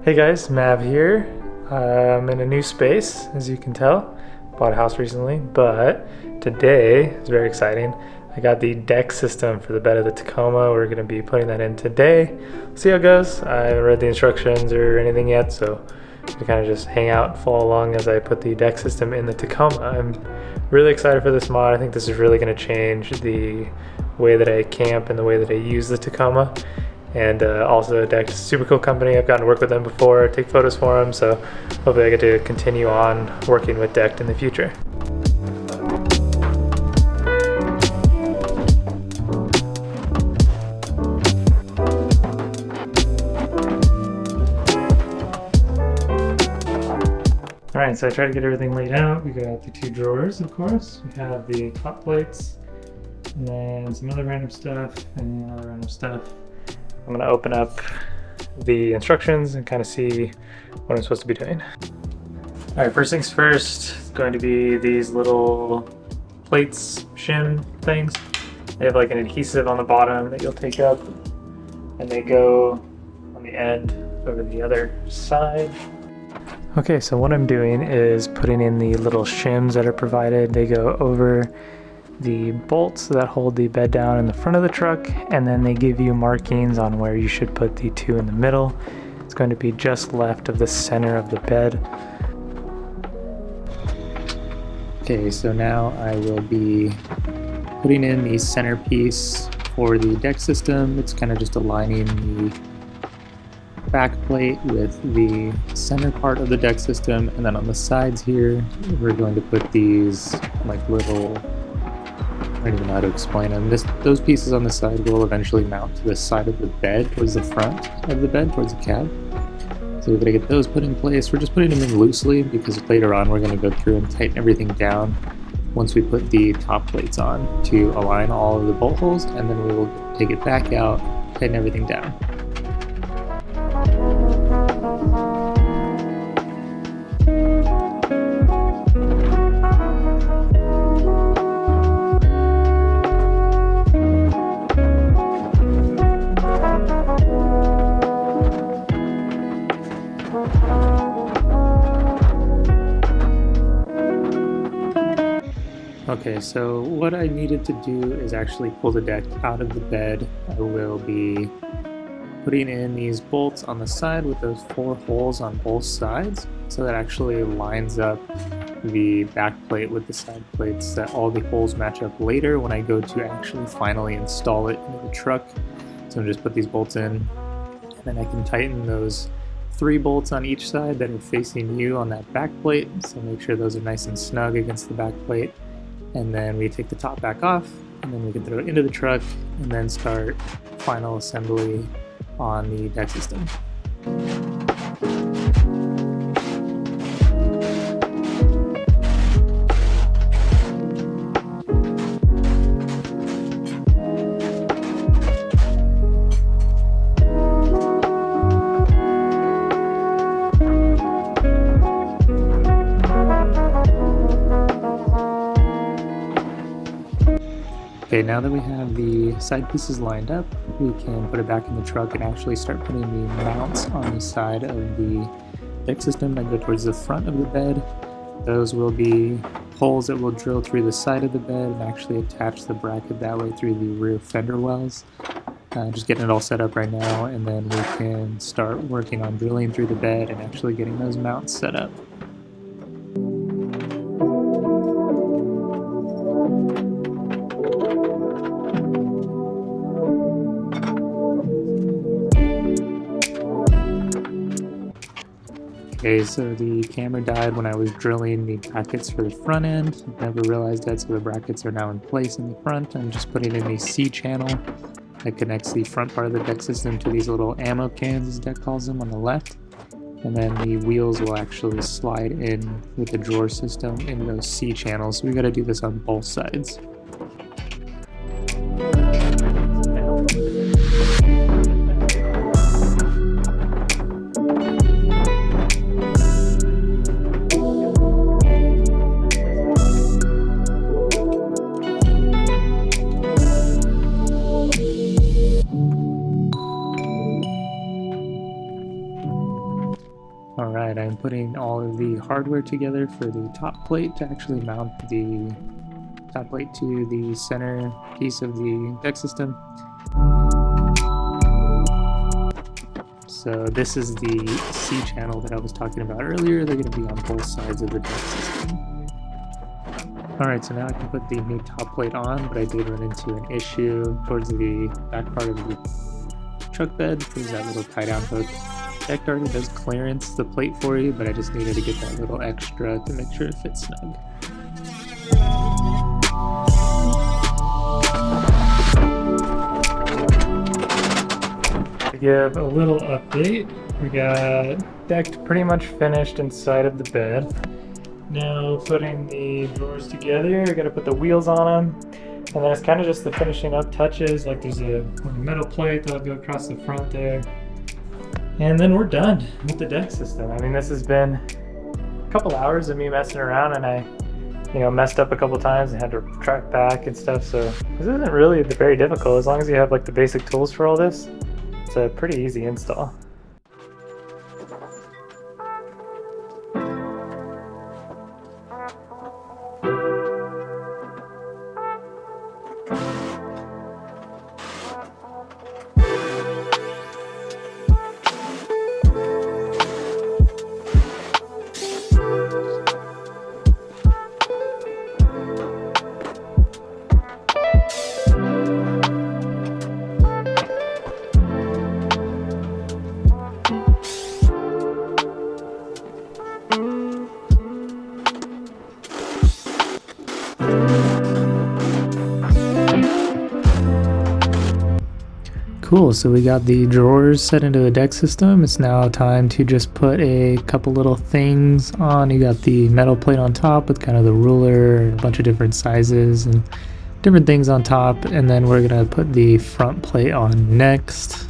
Hey guys, Mav here. I'm in a new space, as you can tell. Bought a house recently, but today is very exciting. I got the deck system for the bed of the Tacoma. We're going to be putting that in today. See how it goes. I haven't read the instructions or anything yet, so we kind of just hang out and follow along as I put the deck system in the Tacoma. I'm really excited for this mod. I think this is really going to change the way that I camp and the way that I use the Tacoma. And also Deck's a super cool company. I've gotten to work with them before, take photos for them, so hopefully I get to continue on working with Decked in the future. Alright, so I tried to get everything laid out. We got the two drawers, of course. We have the top plates, and then some other random stuff, and other random stuff. I'm going to open up the instructions and kind of see what I'm supposed to be doing. Alright, first things first, it's going to be these little plates, shim things. They have like an adhesive on the bottom that you'll take up, and they go on the end over the other side. Okay, so what I'm doing is putting in the little shims that are provided. They go over the bolts that hold the bed down in the front of the truck, and then they give you markings on where you should put the two in the middle. It's going to be just left of the center of the bed. Okay, so now I will be putting in the centerpiece for the deck system. It's kind of just aligning the back plate with the center part of the deck system, and then on the sides here we're going to put these like little, I don't even know how to explain them. Those pieces on the side will eventually mount to the side of the bed, towards the front of the bed, towards the cab. So we're going to get those put in place. We're just putting them in loosely because later on we're going to go through and tighten everything down once we put the top plates on to align all of the bolt holes, and then we will take it back out, tighten everything down. Okay, so what I needed to do is actually pull the deck out of the bed. I will be putting in these bolts on the side with those 4 holes on both sides, so that actually lines up the back plate with the side plates, that all the holes match up later when I go to actually finally install it into the truck. So I'm just put these bolts in, and then I can tighten those 3 bolts on each side that are facing you on that back plate, so make sure those are nice and snug against the back plate. And then we take the top back off, and then we can throw it into the truck and then start final assembly on the deck system. Okay, now that we have the side pieces lined up, we can put it back in the truck and actually start putting the mounts on the side of the deck system that go towards the front of the bed. Those will be holes that will drill through the side of the bed and actually attach the bracket that way through the rear fender wells. Just getting it all set up right now, and then we can start working on drilling through the bed and actually getting those mounts set up. Okay, so the camera died when I was drilling the brackets for the front end. Never realized that, so the brackets are now in place in the front. I'm just putting in the C channel that connects the front part of the deck system to these little ammo cans, as Deck calls them, on the left. And then the wheels will actually slide in with the drawer system in those C channels. So we got to do this on both sides. Alright, I'm putting all of the hardware together for the top plate to actually mount the top plate to the center piece of the deck system. So this is the C channel that I was talking about earlier. They're going to be on both sides of the deck system. Alright, so now I can put the new top plate on, but I did run into an issue towards the back part of the truck bed. There's that little tie down hook. Deck already does clearance the plate for you, but I just needed to get that little extra to make sure it fits snug. To give a little update, we got deck pretty much finished inside of the bed. Now putting the drawers together, I gotta put the wheels on them, and then it's kind of just the finishing up touches, like there's a metal plate that'll go across the front there. And then we're done with the deck system. I mean, this has been a couple hours of me messing around, and I messed up a couple times and had to track back and stuff, so this isn't really very difficult. As long as you have like the basic tools for all this, it's a pretty easy install. Cool, so we got the drawers set into the deck system. It's now time to just put a couple little things on. You got the metal plate on top with kind of the ruler and a bunch of different sizes and different things on top, and then we're gonna put the front plate on next.